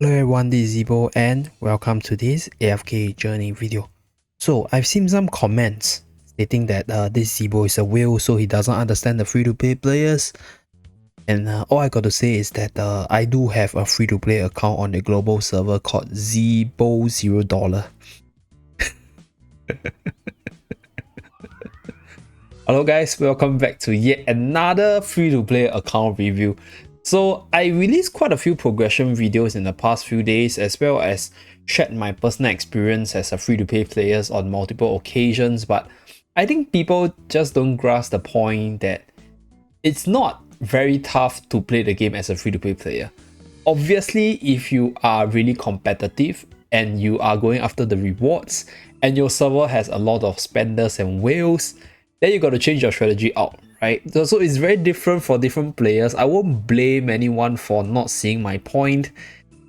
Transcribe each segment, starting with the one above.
Hello everyone, this is Zeeebo and welcome to this AFK journey video. So I've seen some comments stating that this Zeeebo is a whale, so he doesn't understand the free-to-play players. And all I got to say is that I do have a free-to-play account on the global server called Zeeebo $0. Hello guys, welcome back to yet another free-to-play account review. So I released quite a few progression videos in the past few days, as well as shared my personal experience as a free-to-play players on multiple occasions, but I think people just don't grasp the point that it's not very tough to play the game as a free-to-play player. Obviously, if you are really competitive and you are going after the rewards and your server has a lot of spenders and whales, then you got to change your strategy out, right? So it's very different for different players. I won't blame anyone for not seeing my point,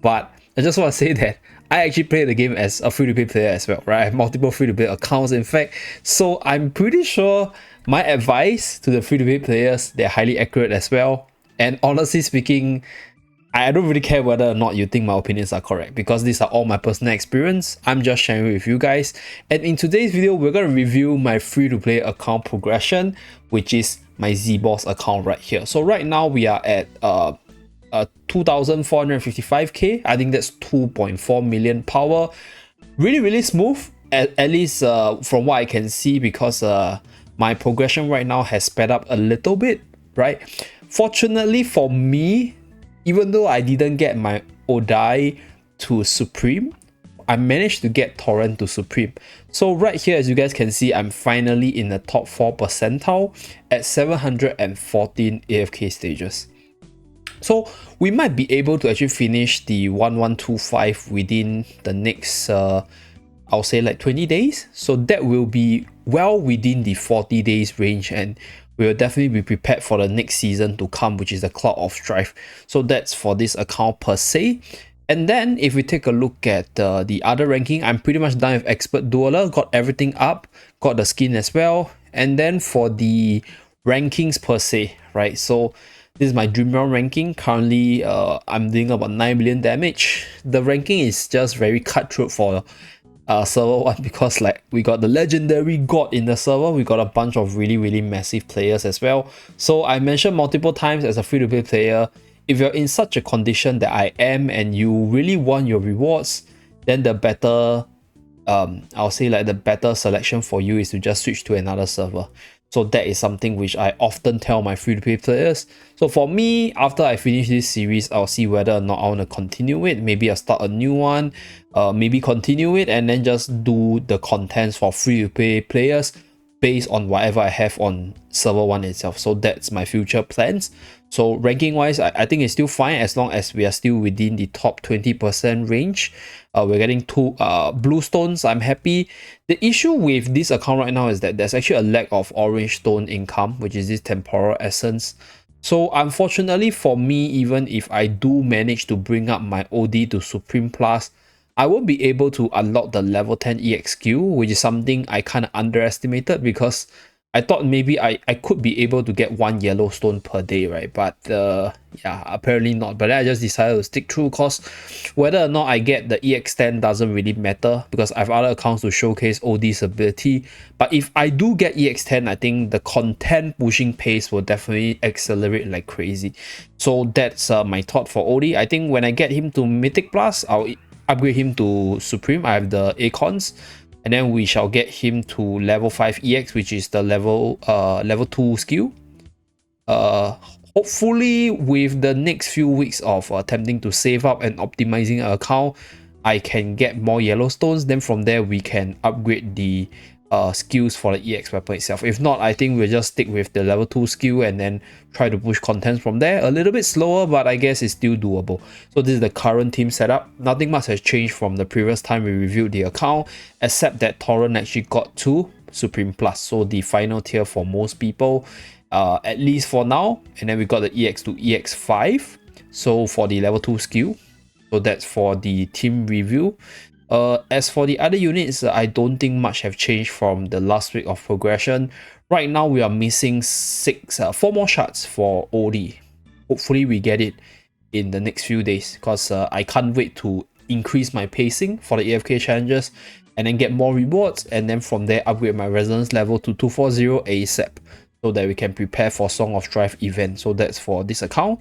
but I just want to say that I actually play the game as a free-to-play player as well, right? I have multiple free-to-play accounts, in fact, so I'm pretty sure my advice to the free-to-play players, they're highly accurate as well. And honestly speaking, I don't really care whether or not you think my opinions are correct, because these are all my personal experience. I'm just sharing with you guys. And in today's video, we're going to review my free-to-play account progression, which is my Zeebo's account right here. So right now we are at 2,455k. I think that's 2.4 million power. Really smooth, at least from what I can see, because my progression right now has sped up a little bit, right? Fortunately for me, even though I didn't get my Odai to Supreme, I managed to get Thoran to Supreme. So right here, as you guys can see, I'm finally in the top 4 percentile at 714 AFK stages. So we might be able to actually finish the 1125 within the next, I'll say like 20 days. So that will be well within the 40 days range, and we will definitely be prepared for the next season to come, which is the Cloud of Strife. So that's for this account per se. And then if we take a look at the other ranking, I'm pretty much done with Expert Dueler, got everything up, got the skin as well. And then for the rankings per se, right? So this is my Dream Realm ranking. Currently, I'm doing about 9 million damage. The ranking is just very cutthroat for server 1, because like we got the legendary god in the server, we got a bunch of really massive players as well. So I mentioned multiple times, as a free-to-play player, if you're in such a condition that I am and you really want your rewards, then the better I'll say like the better selection for you is to just switch to another server. So that is something which I often tell my free-to-play players. So for me, after I finish this series, I'll see whether or not I want to continue it. Maybe I'll start a new one, maybe continue it, and then just do the contents for free-to-play players based on whatever I have on server 1 itself. So that's my future plans. So ranking wise, I think it's still fine as long as we are still within the top 20% range. We're getting 2 blue stones. I'm happy. The issue with this account right now is that there's actually a lack of orange stone income, which is this temporal essence. So unfortunately for me, even if I do manage to bring up my OD to Supreme Plus, I won't be able to unlock the level 10 EX skill, which is something I kind of underestimated, because I thought maybe I could be able to get 1 yellow stone per day, right? But yeah, apparently not. But then I just decided to stick through, because whether or not I get the EX10 doesn't really matter, because I have other accounts to showcase OD's ability. But if I do get EX10, I think the content pushing pace will definitely accelerate like crazy. So that's my thought for OD. I think when I get him to Mythic Plus, I'll upgrade him to Supreme. I have the Acons, and then we shall get him to level 5 EX, which is the level 2 skill. Hopefully with the next few weeks of attempting to save up and optimizing an account, I can get more yellow stones. Then from there we can upgrade the skills for the EX weapon itself. If not, I think we'll just stick with the level 2 skill and then try to push contents from there. A little bit slower, but I guess it's still doable. So this is the current team setup. Nothing much has changed from the previous time we reviewed the account, except that Thoran actually got to Supreme Plus, so the final tier for most people, at least for now. And then we got the EX to EX5, so for the level 2 skill. So that's for the team review. As for the other units, I don't think much have changed from the last week of progression. Right now we are missing 4 more shards for OD. Hopefully we get it in the next few days, because I can't wait to increase my pacing for the AFK challenges and then get more rewards, and then from there upgrade my resonance level to 240 ASAP, so that we can prepare for Song of Strife event. So that's for this account.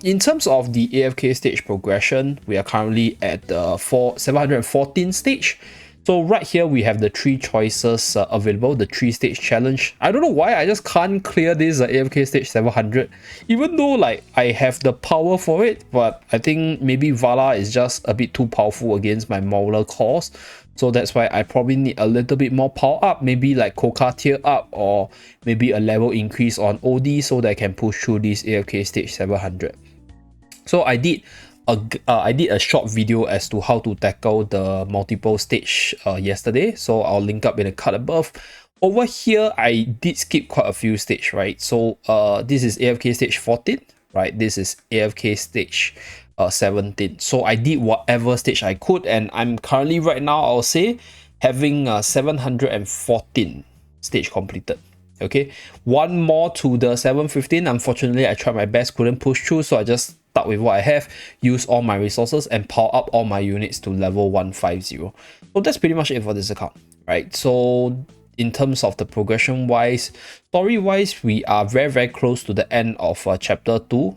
In terms of the AFK stage progression, we are currently at the 714 stage. So right here we have the 3 choices available, the 3-stage challenge. I don't know why I just can't clear this AFK stage 700, even though like I have the power for it, but I think maybe Vala is just a bit too powerful against my Mauler cores. So that's why I probably need a little bit more power up, maybe like Koka tier up, or maybe a level increase on OD so that I can push through this AFK stage 700. So I did a short video as to how to tackle the multiple stage yesterday, so I'll link up in the card above. Over here I did skip quite a few stage, right? So this is AFK stage 14, right? This is AFK stage 17. So I did whatever stage I could, and I'm currently right now, I'll say, having 714 stage completed. Okay, one more to the 715. Unfortunately, I tried my best, couldn't push through, so I just stuck with what I have, use all my resources, and power up all my units to level 150. So that's pretty much it for this account, right? So in terms of the progression wise, story wise, we are very close to the end of chapter 2,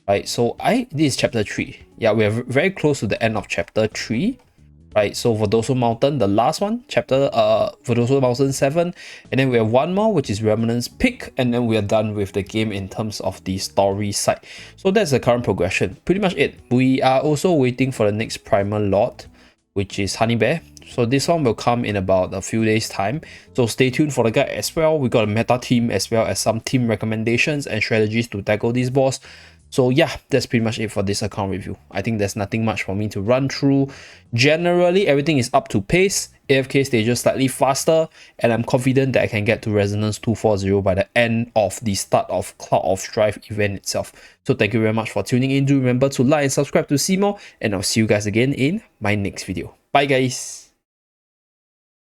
right? So this is chapter 3. Yeah, we are very close to the end of chapter 3. Right, so Verdoso Mountain, the last one, chapter Verdoso Mountain 7, and then we have one more, which is Remnant's Peak, and then we are done with the game in terms of the story side. So that's the current progression, pretty much it. We are also waiting for the next primal lot, which is Honey Bear. So this one will come in about a few days time, so stay tuned for the guide as well. We got a meta team as well as some team recommendations and strategies to tackle this boss. So yeah, that's pretty much it for this account review. I think there's nothing much for me to run through. Generally, everything is up to pace. AFK stages slightly faster, and I'm confident that I can get to Resonance 240 by the end of the start of Cloud of Strife event itself. So thank you very much for tuning in. Do remember to like and subscribe to see more, and I'll see you guys again in my next video. Bye guys!